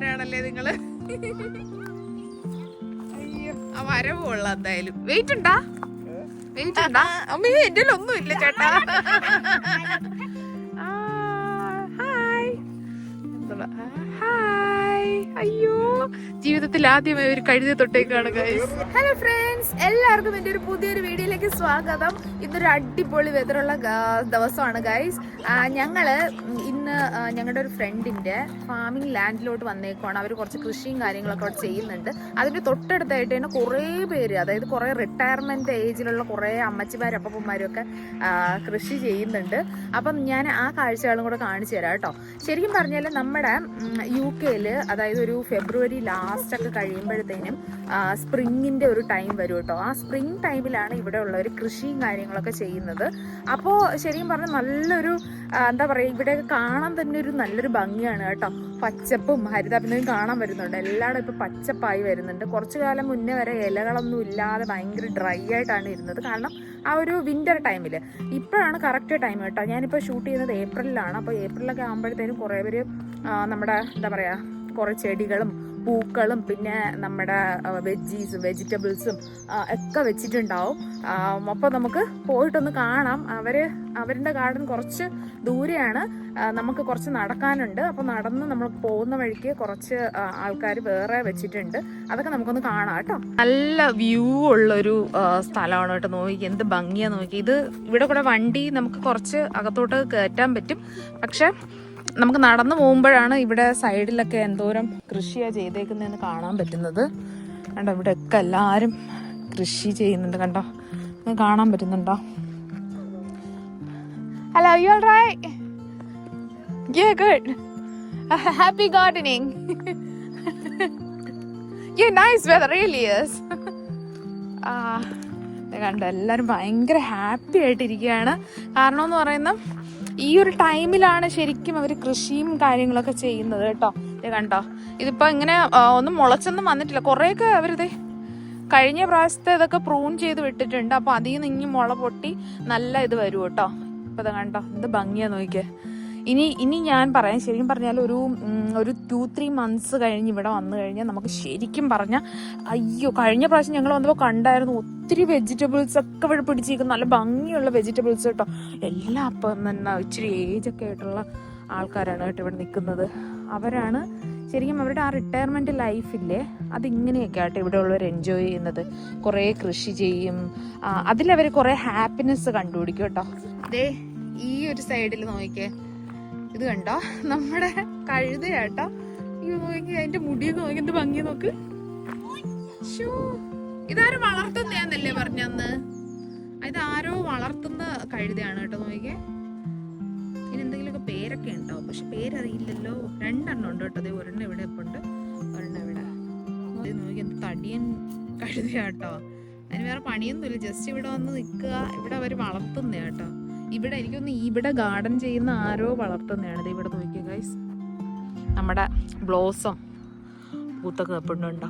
ആൾക്കാരാണല്ലേ നിങ്ങള്. അയ്യോ ആ വരവ് കൊള്ളാം എന്തായാലും. വെയിറ്റ് ഉണ്ടാ അമ്മേ? എന്റെ ഒന്നും ഇല്ല ചേട്ടാ. Hi hi. അയ്യോ ജീവിതത്തിൽ ആദ്യമായി ഒരു കഴുതി തൊട്ടേക്കാണ് ഗൈസ്. ഹലോ ഫ്രണ്ട്സ്, എല്ലാവർക്കും എൻ്റെ ഒരു പുതിയൊരു വീഡിയോയിലേക്ക് സ്വാഗതം. ഇന്നൊരു അടിപൊളി വെതറുള്ള ദിവസമാണ് ഗൈസ്. ഞങ്ങള് ഇന്ന് ഞങ്ങളുടെ ഒരു ഫ്രണ്ടിന്റെ ഫാമിംഗ് ലാൻഡിലോട്ട് വന്നേക്കുവാണ്. അവർ കുറച്ച് കൃഷിയും കാര്യങ്ങളൊക്കെ അവിടെ ചെയ്യുന്നുണ്ട്. അതിന്റെ തൊട്ടടുത്തായിട്ട് തന്നെ കുറേ പേര്, അതായത് കുറേ റിട്ടയർമെന്റ് ഏജിലുള്ള കുറേ അമ്മച്ചിമാരും അപ്പന്മാരും ഒക്കെ കൃഷി ചെയ്യുന്നുണ്ട്. അപ്പം ഞാൻ ആ കാഴ്ചകളും കൂടെ കാണിച്ചു തരാം കേട്ടോ. ശരിക്കും പറഞ്ഞാൽ നമ്മുടെ UK അതായത് ഒരു ഫെബ്രുവരി ലാസ്റ്റ് ഒക്കെ കഴിയുമ്പോഴത്തേനും സ്പ്രിങ്ങിന്റെ ഒരു ടൈം വരും കേട്ടോ. ആ സ്പ്രിംഗ് ടൈമിലാണ് ഇവിടെ ഉള്ളവർ കൃഷിയും കാര്യങ്ങളൊക്കെ ചെയ്യുന്നത്. അപ്പോൾ ശരിക്കും പറഞ്ഞാൽ നല്ലൊരു എന്താ പറയുക, ഇവിടെ കാണാൻ തന്നെ ഒരു നല്ലൊരു ഭംഗിയാണ് കേട്ടോ. പച്ചപ്പും ഹരിതാപിന്തും കാണാൻ വരുന്നുണ്ട്. എല്ലായിടും ഇപ്പൊ പച്ചപ്പായി വരുന്നുണ്ട്. കുറച്ചു കാലം മുന്നേ വരെ ഇലകളൊന്നും ഇല്ലാതെ ഭയങ്കര ഡ്രൈ ആയിട്ടാണ് ഇരുന്നത്. കാരണം ആ ഒരു വിന്റർ ടൈമിൽ. ഇപ്പോഴാണ് കറക്റ്റ് ടൈം കേട്ടോ. ഞാനിപ്പോൾ ഷൂട്ട് ചെയ്യുന്നത് ഏപ്രിലാണ്. അപ്പോൾ ഏപ്രിലൊക്കെ ആകുമ്പോഴത്തേനും കുറേ പേര് നമ്മുടെ എന്താ പറയുക, കുറേ ചെടികളും പൂക്കളും പിന്നെ നമ്മുടെ വെജിറ്റബിൾസും ഒക്കെ വെച്ചിട്ടുണ്ടാവും. അപ്പോൾ നമുക്ക് പോയിട്ടൊന്ന് കാണാം. അവരുടെ ഗാർഡൻ കുറച്ച് ദൂരെയാണ്, നമുക്ക് കുറച്ച് നടക്കാനുണ്ട്. അപ്പോൾ നടന്ന് നമ്മൾ പോകുന്ന വഴിക്ക് കുറച്ച് ആൾക്കാർ വേറെ വെച്ചിട്ടുണ്ട്. അതൊക്കെ നമുക്കൊന്ന് കാണാം കേട്ടോ. നല്ല വ്യൂ ഉള്ളൊരു സ്ഥലമാണ് കേട്ടോ. നോക്കി എന്ത് ഭംഗിയാ നോക്കി. ഇത് ഇവിടെ കൂടെ വണ്ടി നമുക്ക് കുറച്ച് അകത്തോട്ട് കയറ്റാൻ പറ്റും. പക്ഷെ നമുക്ക് നടന്നു പോകുമ്പോഴാണ് ഇവിടെ സൈഡിലൊക്കെ എന്തോരം കൃഷിയാണ് ചെയ്തേക്കുന്നതെന്ന് കാണാൻ പറ്റുന്നത്. കണ്ടോ, ഇവിടെയൊക്കെ എല്ലാവരും കൃഷി ചെയ്യുന്നുണ്ട്. കണ്ടോ, കാണാൻ പറ്റുന്നുണ്ടോ? Hello, you are right? Yeah, good. Happy gardening. Yeah, nice weather, really is. കണ്ടോ, എല്ലാവരും ഭയങ്കര ഹാപ്പി ആയിട്ടിരിക്കുകയാണ്. കാരണം എന്ന് പറയുന്നത് ഈ ഒരു ടൈമിലാണ് ശരിക്കും അവർ കൃഷിയും കാര്യങ്ങളൊക്കെ ചെയ്യുന്നത് കേട്ടോ. കണ്ടോ, ഇതിപ്പോൾ ഇങ്ങനെ ഒന്നും മുളച്ചൊന്നും വന്നിട്ടില്ല. കുറേയൊക്കെ അവരിത് കഴിഞ്ഞ പ്രാവശ്യത്തെ ഇതൊക്കെ പ്രൂൺ ചെയ്ത് വിട്ടിട്ടുണ്ട്. അപ്പോൾ അതിൽ നിന്ന് ഇനി മുള പൊട്ടി നല്ല ഇത് വരും കേട്ടോ. ഇപ്പോൾ ഇത് കണ്ടോ, എന്ത് ഭംഗിയാന്ന് നോക്കിയേ. ഇനി ഞാൻ പറയാം, ശരിക്കും പറഞ്ഞാൽ ഒരു 2-3 months കഴിഞ്ഞ് ഇവിടെ വന്നു കഴിഞ്ഞാൽ നമുക്ക് ശരിക്കും പറഞ്ഞാൽ അയ്യോ, കഴിഞ്ഞ പ്രാവശ്യം ഞങ്ങൾ വന്നപ്പോൾ കണ്ടായിരുന്നു ഒത്തിരി വെജിറ്റബിൾസ് ഒക്കെ ഇവിടെ പിടിച്ചിരിക്കുന്നു. നല്ല ഭംഗിയുള്ള വെജിറ്റബിൾസ് കേട്ടോ. എല്ലാം അപ്പം തന്നെ ഇച്ചിരി ഏജൊക്കെ ആയിട്ടുള്ള ആൾക്കാരാണ് കേട്ടോ ഇവിടെ നിൽക്കുന്നത്. അവരാണ് ശരിക്കും അവരുടെ ആ റിട്ടയർമെൻറ്റ് ലൈഫില്ലേ, അതിങ്ങനെയൊക്കെ ആട്ടോ ഇവിടെ ഉള്ളവർ എൻജോയ് ചെയ്യുന്നത്. കുറേ കൃഷി ചെയ്യും, അതിലവർ കുറേ ഹാപ്പിനെസ് കണ്ടുപിടിക്കും കേട്ടോ. അതേ ഈ ഒരു സൈഡിൽ നോക്കിയേ, ഇത് കണ്ടോ നമ്മുടെ കഴുതയാട്ടോ. ഈ നോക്കി അതിന്റെ മുടിയൊക്കെ നോക്കി എന്ത് ഭംഗി നോക്ക്. ഇതാരും വളർത്തുന്നയാന്നല്ലേ പറഞ്ഞന്ന്? ഇതാരോ വളർത്തുന്ന കഴുതയാണ് കേട്ടോ. നോക്കിയേ, ഇനി എന്തെങ്കിലുമൊക്കെ പേരൊക്കെ ഉണ്ടാവും, പക്ഷെ പേരറിയില്ലല്ലോ. 2 ഉണ്ട് കേട്ടോ. അതേ ഒരെണ്ണം ഇവിടെ ഇപ്പം ഉണ്ട്, ഒരെണ്ണം ഇവിടെ. നോക്കി എന്ത് തടിയൻ കഴുതയാട്ടോ. അതിന് വേറെ പണിയൊന്നുമില്ല, ജസ്റ്റ് ഇവിടെ വന്ന് നിൽക്കുക. ഇവിടെ അവർ വളർത്തുന്ന കേട്ടോ. ഇവിടെ എനിക്കൊന്ന് ഇവിടെ ഗാർഡൻ ചെയ്യുന്ന ആരോ വളർത്തുന്നതാണ്. ഇത് ഇവിടെ നോക്കിയ ഗൈസ്, നമ്മുടെ ബ്ലോസം പൂത്തൊക്കെ എപ്പോഴുണ്ടോ.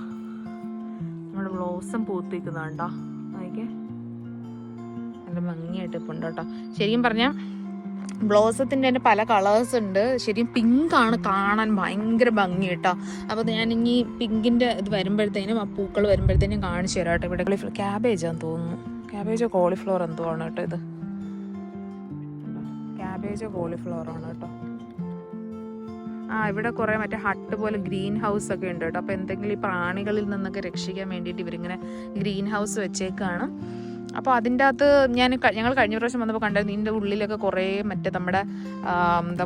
നമ്മുടെ ബ്ലോസം പൂത്തിക്കുന്നുണ്ടോ നോക്കിയേ, നല്ല ഭംഗിയായിട്ട് ഇപ്പം ഉണ്ട് കേട്ടോ. ശരിക്കും പറഞ്ഞാൽ ബ്ലോസത്തിൻ്റെ തന്നെ പല കളേഴ്സ് ഉണ്ട്. ശരിക്കും പിങ്കാണ് കാണാൻ ഭയങ്കര ഭംഗി കേട്ടോ. അപ്പോൾ ഞാൻ ഇനി പിങ്കിൻ്റെ ഇത് വരുമ്പോഴത്തേനും ആ പൂക്കൾ വരുമ്പോഴത്തേനും കാണിച്ചു തരാം കേട്ടോ. ഇവിടെ ക്യാബേജാന്ന് തോന്നുന്നു, ക്യാബേജോ കോളിഫ്ലവർ എന്തോ ആണ് കേട്ടോ. ഇത് ക്യാബേജോ കോളിഫ്ലവറാണ് കേട്ടോ. ഇവിടെ കുറേ മറ്റേ ഹട്ട് പോലെ ഗ്രീൻ ഹൗസ് ഒക്കെ ഉണ്ട് കേട്ടോ. അപ്പോൾ എന്തെങ്കിലും ഈ പ്രാണികളിൽ നിന്നൊക്കെ രക്ഷിക്കാൻ വേണ്ടിയിട്ട് ഇവരിങ്ങനെ ഗ്രീൻ ഹൗസ് വെച്ചേക്കാണ്. അപ്പോൾ അതിൻ്റെ അകത്ത് ഞങ്ങൾ കഴിഞ്ഞ പ്രാവശ്യം വന്നപ്പോൾ കണ്ടായിരുന്നു, ഇതിൻ്റെ ഉള്ളിലൊക്കെ കുറേ മറ്റേ നമ്മുടെ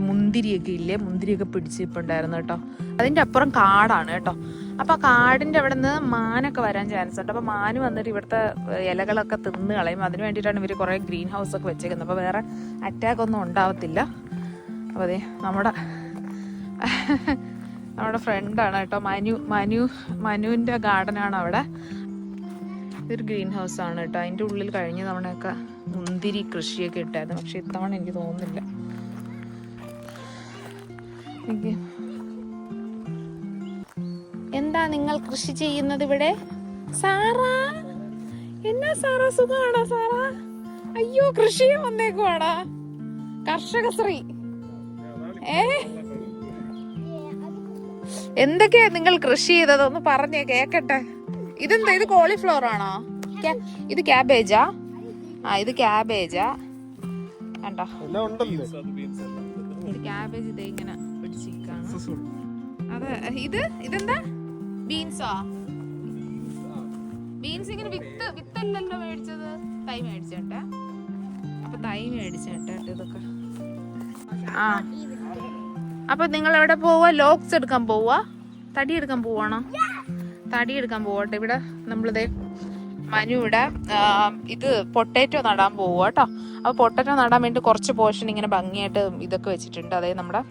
മുന്തിരിയൊക്കെ ഇല്ലേ, മുന്തിരിയൊക്കെ പിടിച്ചിട്ടുണ്ടായിരുന്നു കേട്ടോ. അതിൻ്റെ അപ്പുറം കാടാണ് കേട്ടോ. അപ്പോൾ ആ കാടിൻ്റെ അവിടെ നിന്ന് മാനൊക്കെ വരാൻ ചാൻസ് ഉണ്ട്. അപ്പോൾ മാന് വന്നിട്ട് ഇവിടുത്തെ ഇലകളൊക്കെ തിന്ന് കളയും. അതിന് വേണ്ടിയിട്ടാണ് ഇവർ കുറേ ഗ്രീൻ ഹൗസൊക്കെ വെച്ചേക്കുന്നത്. അപ്പോൾ വേറെ അറ്റാക്ക് ഒന്നും ഉണ്ടാവത്തില്ല. അപ്പോൾ അതെ നമ്മുടെ ഫ്രണ്ടാണ് കേട്ടോ, മനുവിൻ്റെ ഗാർഡനാണ് അവിടെ. ഇതൊരു ഗ്രീൻ ഹൗസ് ആണ് കേട്ടോ. അതിൻ്റെ ഉള്ളിൽ കഴിഞ്ഞ തവണയൊക്കെ മുന്തിരി കൃഷിയൊക്കെ ഇട്ടായിരുന്നു, പക്ഷെ ഇത്തവണ എനിക്ക് തോന്നുന്നില്ല. എന്താ നിങ്ങൾ കൃഷി ചെയ്യുന്നത് ഇവിടെ? സാറാ, എന്നാ സാറാ, സുഖമാണോ സാറാ? അയ്യോ, കൃഷിയും വന്നേക്കുവാടാ, കർഷക ശ്രീ. എന്തൊക്കെയാ നിങ്ങൾ കൃഷി ചെയ്തതൊന്ന് പറഞ്ഞേ കേക്കട്ടെ. ഇതെന്താ, ഇത് കോളിഫ്ലവർ ആണോ? ഇത് ക്യാബേജാ? ആ, ഇത് ക്യാബേജാ കണ്ടോ. ഇത് ക്യാബേജ് ഇതേ ഇങ്ങനെ പിടിച്ചിരിക്കാണ്. അതെ, ഇതെന്താ ബീൻസാ? ബീൻസ് ഇങ്ങനെ വിത്തല്ലല്ലോ മേടിച്ചത്, തൈ മേടിച്ചേട്ടെ. അപ്പൊ തൈ മേടിച്ചേട്ടെ ഇതൊക്കെ. ആ, അപ്പൊ നിങ്ങൾ എവിടെ പോവാ? ലോക്സ് എടുക്കാൻ പോവാ? തടി എടുക്കാൻ പോവാണോ? തടി എടുക്കാൻ പോവട്ടെ. ഇവിടെ നമ്മളിതേ മനു ഇവിടെ ഇത് പൊട്ടാറ്റോ നടാൻ പോവുക കേട്ടോ. അപ്പോൾ പൊട്ടാറ്റോ നടാൻ വേണ്ടി കുറച്ച് പോർഷൻ ഇങ്ങനെ ഭംഗിയായിട്ട് ഇതൊക്കെ വെച്ചിട്ടുണ്ട്, അതായത് നമ്മുടെ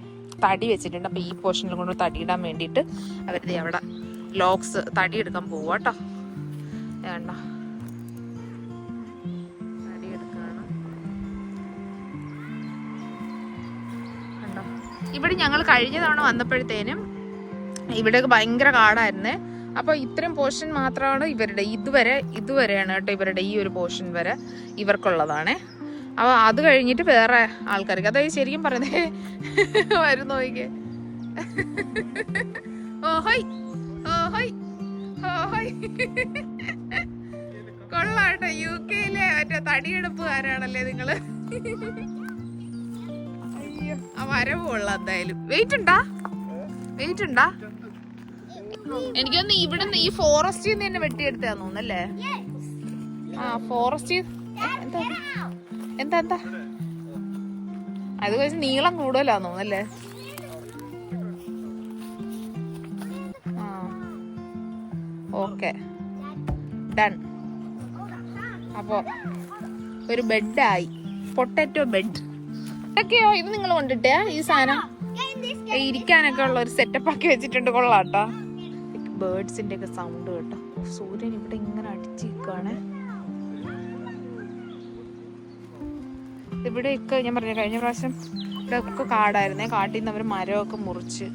തടി വെച്ചിട്ടുണ്ട്. അപ്പോൾ ഈ പോർഷനിൽ കൊണ്ട് തടി ഇടാൻ വേണ്ടിയിട്ട് അവരുടെ അവിടെ ലോക്സ് തടി എടുക്കാൻ പോവുക കേട്ടോ. വേണ്ട, തടി എടുക്കാണ് കണ്ടോ. ഇവിടെ ഞങ്ങൾ കഴിഞ്ഞ തവണ വന്നപ്പോഴത്തേനും ഇവിടെയൊക്കെ ഭയങ്കര കാടായിരുന്നേ. അപ്പൊ ഇത്രയും പോർഷൻ മാത്രമാണ് ഇവരുടെ, ഇതുവരെയാണ് കേട്ടോ ഇവരുടെ ഈ ഒരു പോർഷൻ വരെ ഇവർക്കുള്ളതാണേ. അപ്പൊ അത് കഴിഞ്ഞിട്ട് വേറെ ആൾക്കാർക്ക്, അതായത് ശരിക്കും പറഞ്ഞേ വരും നോക്കിക്കേ. ഓഹോയ് ഓഹോയ് ഓഹോയ്, കൊള്ളാട്ടോ. UK-യിലെ മറ്റേ തടിയെടുപ്പുകാരാണല്ലേ നിങ്ങള്. അയ്യോ, ആ വരവ് കൊള്ളാം എന്തായാലും. വെയിറ്റ് ഉണ്ടാ? എനിക്കൊന്ന് ഇവിടുന്ന് ഈ ഫോറസ്റ്റിൽ നിന്ന് തന്നെ വെട്ടിയെടുത്താന്ന് തോന്നുന്നല്ലേ? ആ, ഫോറസ്റ്റ് എന്താ അത് കഴിച്ച് നീളം കൂടുതലാന്ന് തോന്നുന്നല്ലേ? ആ, ഓക്കെ, ഡൺ. അപ്പൊ ഒരു ബെഡായി, പൊട്ടാറ്റോ ബെഡ്. ഒക്കെയോ ഇത് നിങ്ങൾ കൊണ്ടിട്ടേ ഈ സാധനം ഇരിക്കാനൊക്കെ ഉള്ള ഒരു സെറ്റപ്പ് ആക്കി വെച്ചിട്ടുണ്ട്. കൊള്ളാട്ടോ. ബേർഡ്സിന്റെ ഒക്കെ സൗണ്ട് കേട്ടോ. സൂര്യൻ ഇവിടെ ഇങ്ങനെ അടിച്ചിരിക്കുകയാണ്. ഇവിടെയൊക്കെ ഞാൻ പറഞ്ഞ കഴിഞ്ഞ പ്രാവശ്യം ഇവിടെ ഒക്കെ കാടായിരുന്നേ. കാട്ടിൽ നിന്ന് അവർ മരമൊക്കെ മുറിച്ച്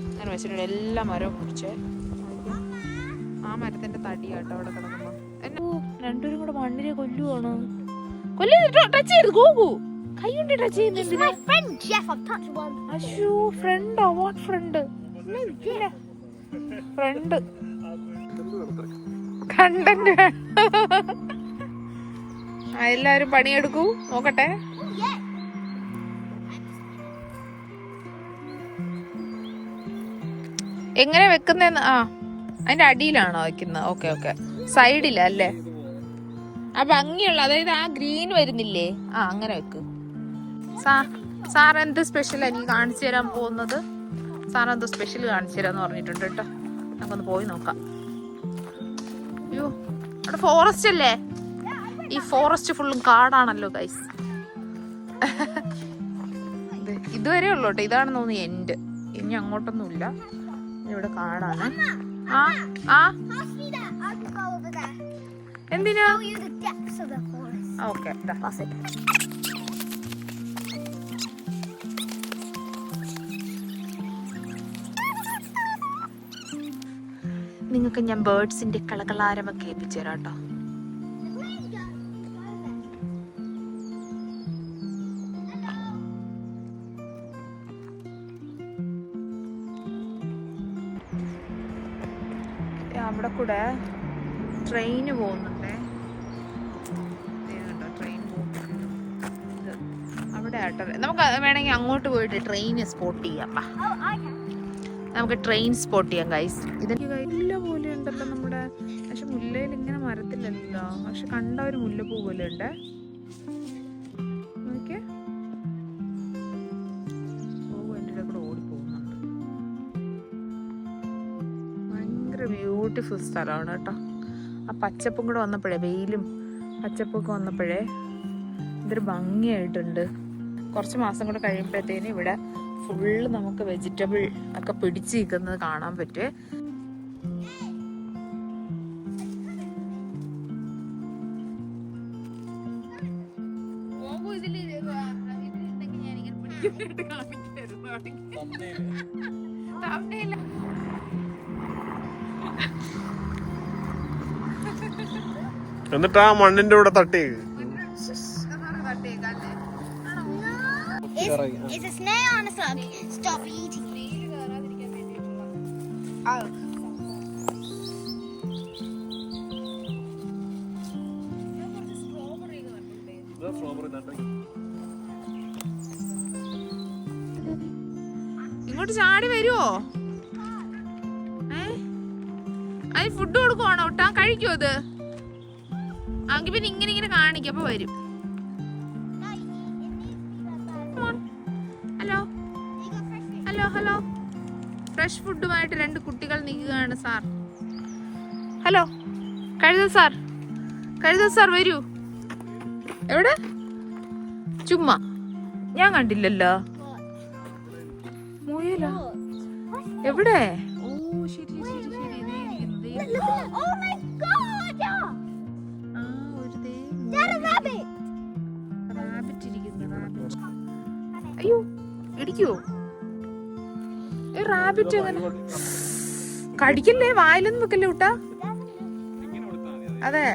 അങ്ങനെ വെച്ചിട്ടുണ്ട്. എല്ലാ മരവും മുറിച്ച് ആ മരത്തിന്റെ തടിയാട്ടോ അവിടെ കിടക്കുമ്പോ. രണ്ടുപേരും കൂടെ മണ്ണിനെ കൊല്ലുവാണ്. ടച്ച് ചെയ്ത് ഗോകു കൈ കൊണ്ട് ടച്ച് ചെയ്യുന്നുണ്ട്. അയ്യോ, ഫ്രണ്ടോ? What front? Front content. എല്ലാരും പണിയെടുക്കൂ, നോക്കട്ടെ. എങ്ങനെ വെക്കുന്നെന്ന്? ആ, അതിന്റെ അടിയിലാണോ വെക്കുന്നത്? ഓക്കെ, സൈഡിലല്ലേ? ആ ഭംഗിയുള്ള, അതായത് ആ ഗ്രീൻ വരുന്നില്ലേ? ആ, അങ്ങനെ വെക്ക്. സാർ എന്ത് സ്പെഷ്യൽ എനിക്ക് കാണിച്ചു തരാൻ പോകുന്നത്? സാർ എന്തോ സ്പെഷ്യൽ കാണിച്ചു തരാന്ന് പറഞ്ഞിട്ടുണ്ട് കേട്ടോ. നമുക്കൊന്ന് പോയി നോക്കാം. അയ്യോ, അവിടെ ഫോറസ്റ്റ് അല്ലേ? ഈ ഫോറസ്റ്റ് ഫുള്ളും കാടാണല്ലോ ഗൈസ്. ഇതുവരെ ഉള്ളു കേട്ടോ. ഇതാണെന്ന് തോന്നുന്നു എൻഡ്. ഇനി അങ്ങോട്ടൊന്നുമില്ല, ഇവിടെ കാടാണ്. എന്തിനാ? ഓക്കെ, നിങ്ങൾക്ക് ഞാൻ ബേർഡ്സിന്റെ കളകളാരമൊക്കെ ഏൽപ്പിച്ചു തരാം കേട്ടോ. അവിടെ കൂടെ ട്രെയിന് പോകുന്നുണ്ടേ. ട്രെയിൻ പോകുന്നുണ്ട് അവിടെ ആട്ടോ. നമുക്ക് വേണമെങ്കിൽ അങ്ങോട്ട് പോയിട്ട് ട്രെയിൻ സ്പോട്ട് ചെയ്യാം. നമുക്ക് ട്രെയിൻ സ്പോട്ട് ചെയ്യാം ഗൈസ്. ഇതൊക്കെ മുല്ല പോലെ ഉണ്ടല്ലോ നമ്മുടെ. പക്ഷെ മുല്ലയിൽ ഇങ്ങനെ മരത്തില്ലല്ലോ. പക്ഷെ കണ്ട ഒരു മുല്ലപ്പൂ പോലെ ഉണ്ട്. നോക്കിയേ, എൻ്റെ കൂടെ ഓടി പോകുന്നുണ്ട്. ഭയങ്കര ബ്യൂട്ടിഫുൾ സ്ഥലമാണ് കേട്ടോ. ആ പച്ചപ്പും കൂടെ വന്നപ്പോഴേ, വെയിലും പച്ചപ്പൊക്കെ വന്നപ്പോഴേ ഇതൊരു ഭംഗിയായിട്ടുണ്ട്. കുറച്ച് മാസം കൂടെ കഴിയുമ്പോഴത്തേന് ഇവിടെ ഫുള്ള് നമുക്ക് വെജിറ്റബിൾ ഒക്കെ പിടിച്ച് നിൽക്കുന്നത് കാണാൻ പറ്റുമേ. എന്നിട്ട് ആ മണ്ണിന്റെ കൂടെ തട്ടി. It's a snail on a slug. Stop eating. ഇങ്ങോട്ട് ചാടി വരുവോ? അത് ഫുഡ് കൊടുക്കുവാണോ ഒട്ടാ? കഴിക്കുമോ അത്? ആങ്കിൽ പിന്നെ ഇങ്ങനെ ഇങ്ങനെ കാണിക്കും, അപ്പൊ വരും. ഹലോ ഹലോ ഹലോ, ഫ്രഷ് ഫുഡുമായിട്ട് 2 കുട്ടികൾ നിൽക്കുകയാണ് സാർ. ഹലോ കഴുത സാർ, കഴുത സാർ വരൂ. എവിടെ? ചുമ്മാ ഞാൻ കണ്ടില്ലല്ലോ. മുയലോ? എവിടെ? ഓ ശരി ശരി ശരി. അയ്യോ ഇടിക്കോ? റാബിറ്റ് എങ്ങനെ? കടിക്കല്ലേ, വായിലൊന്നും വെക്കല്ലേ കൂട്ടാ. അതെ.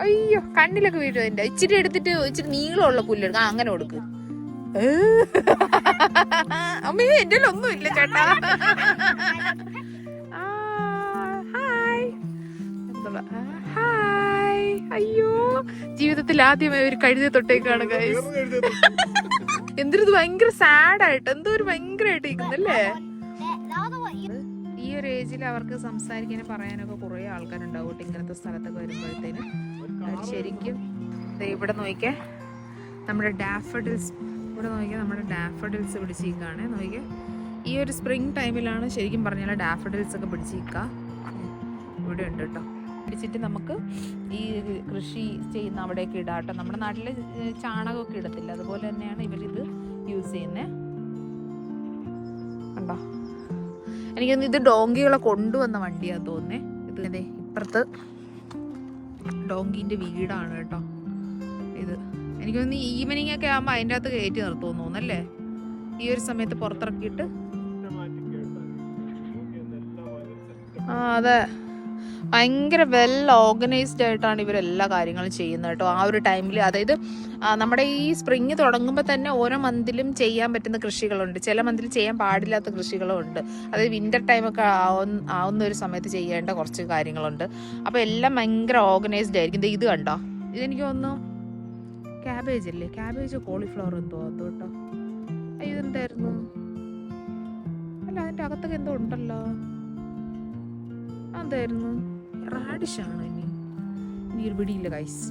അയ്യോ കണ്ണിലൊക്കെ വീഴും. എന്റെ ഇച്ചിരി എടുത്തിട്ട് ഇച്ചിരി നീളമുള്ള പുല്ലെടുക്ക, അങ്ങനെ കൊടുക്ക്. അമ്മേ എന്റെ ഒന്നും ഇല്ല ചേട്ടാ. Hi hi. അയ്യോ ജീവിതത്തിൽ ആദ്യമായി ഒരു കഴുത തൊട്ടേക്കാണ് ഗൈസ്. എന്തൊരു ഭയങ്കര സാഡായിട്ട്, എന്തോ ഒരു ഭയങ്കരമായിട്ട് ഇരിക്കുന്നല്ലേ. ഈ ഒരു ഏജിൽ അവർക്ക് സംസാരിക്കാനും പറയാനൊക്കെ കുറെ ആൾക്കാരുണ്ടാവും ഇങ്ങനത്തെ സ്ഥലത്തൊക്കെ വരുമ്പോഴത്തേന്. ശരിക്കും ഇവിടെ നോക്കിയേ നമ്മുടെ ഡാഫഡിൽസ്, ഇവിടെ നോക്കിയാൽ നമ്മുടെ ഡാഫഡിൽസ് പിടിച്ചിരിക്കുകയാണ്. നോക്കിയേ ഈ ഒരു സ്പ്രിംഗ് ടൈമിലാണ് ശരിക്കും പറഞ്ഞാൽ ഡാഫഡിൽസ് ഒക്കെ പിടിച്ചിരിക്കുക. ഇവിടെ ഉണ്ട് കേട്ടോ. പിടിച്ചിട്ട് നമുക്ക് ഈ കൃഷി ചെയ്യുന്ന അവിടേക്ക് ഇടാട്ടോ. നമ്മുടെ നാട്ടിൽ ചാണകമൊക്കെ ഇടത്തില്ല, അതുപോലെ തന്നെയാണ് ഇവരിത് യൂസ് ചെയ്യുന്നത്. കണ്ടോ? എനിക്കൊന്ന് ഇത് ഡോങ്കികളെ കൊണ്ടുവന്ന വണ്ടിയാന്ന് തോന്നുന്നേ. ഇത് അതെ ഇപ്പുറത്ത് ഡോങ്കിന്റെ വീടാണ് കേട്ടോ ഇത്. എനിക്കൊന്ന് ഈവനിങ് ഒക്കെ ആകുമ്പോൾ അതിൻ്റെ അകത്ത് കയറ്റി നിർത്തുമെന്ന് തോന്നുന്നല്ലേ, ഈ ഒരു സമയത്ത് പുറത്തിറക്കിയിട്ട്. അതെ ഭയങ്കര വെൽ ഓർഗനൈസ്ഡ് ആയിട്ടാണ് ഇവരെല്ലാ കാര്യങ്ങളും ചെയ്യുന്നത് കേട്ടോ. ആ ഒരു ടൈമിൽ, അതായത് നമ്മുടെ ഈ സ്പ്രിങ് തുടങ്ങുമ്പോൾ തന്നെ ഓരോ മന്തിലും ചെയ്യാൻ പറ്റുന്ന കൃഷികളുണ്ട്, ചില മന്തിൽ ചെയ്യാൻ പാടില്ലാത്ത കൃഷികളും ഉണ്ട്. അതായത് വിന്റർ ടൈമൊക്കെ ആവുന്ന ഒരു സമയത്ത് ചെയ്യേണ്ട കുറച്ച് കാര്യങ്ങളുണ്ട്. അപ്പോൾ എല്ലാം ഭയങ്കര ഓർഗനൈസ്ഡ് ആയിരിക്കും. ഇത് കണ്ടോ, ഇതെനിക്ക് തോന്നുന്നു ക്യാബേജ് അല്ലേ, ക്യാബേജ് കോളിഫ്ലവർ എന്തോ അത് കേട്ടോ. ഇതെന്തായിരുന്നു? അല്ല അതിൻ്റെ അകത്തൊക്കെ എന്തോ ഉണ്ടല്ലോ, എന്തായിരുന്നു? റാഡിഷാണ്. എനിക്കൊരു പിടിയില്ല ഗൈസ്.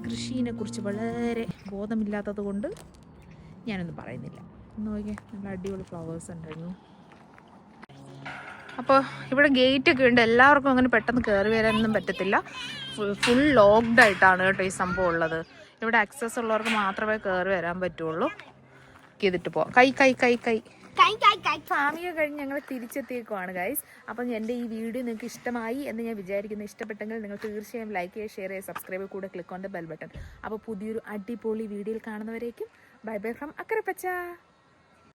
കൃഷിയെ കുറിച്ച് വളരെ ബോധമില്ലാത്തത് കൊണ്ട് ഞാനൊന്നും പറയുന്നില്ല. നോക്കിയേ നല്ല അടിപൊളി ഫ്ലവേഴ്സ് ഉണ്ടായിരുന്നു. അപ്പോൾ ഇവിടെ ഗേറ്റൊക്കെ ഉണ്ട്, എല്ലാവർക്കും അങ്ങനെ പെട്ടെന്ന് കയറി വരാനൊന്നും പറ്റത്തില്ല. ഫുൾ ലോക്ക്ഡ് ആയിട്ടാണ് കേട്ടോ ഈ സംഭവം ഉള്ളത്. ഇവിടെ ആക്സസ് ഉള്ളവർക്ക് മാത്രമേ കയറി വരാൻ പറ്റുള്ളൂ. ചെയ്തിട്ട് പോവാം. കൈ കൈ കൈ കൈ ഫാമിയൊക്കെ കഴിഞ്ഞ് ഞങ്ങൾ തിരിച്ചെത്തിയേക്കുവാണ് ഗൈസ്. അപ്പം എൻ്റെ ഈ വീഡിയോ നിങ്ങൾക്ക് ഇഷ്ടമായി എന്ന് ഞാൻ വിചാരിക്കുന്നു. ഇഷ്ടപ്പെട്ടെങ്കിൽ നിങ്ങൾ തീർച്ചയായും ലൈക്ക് ചെയ്യുക, ഷെയർ ചെയ്യുക, സബ്സ്ക്രൈബ് കൂടെ click on the bell button. അപ്പോൾ പുതിയൊരു അടിപൊളി വീഡിയോയിൽ കാണുന്നവരേക്കും ബൈ ബൈ ഫ്രം അക്കരപ്പച്ച.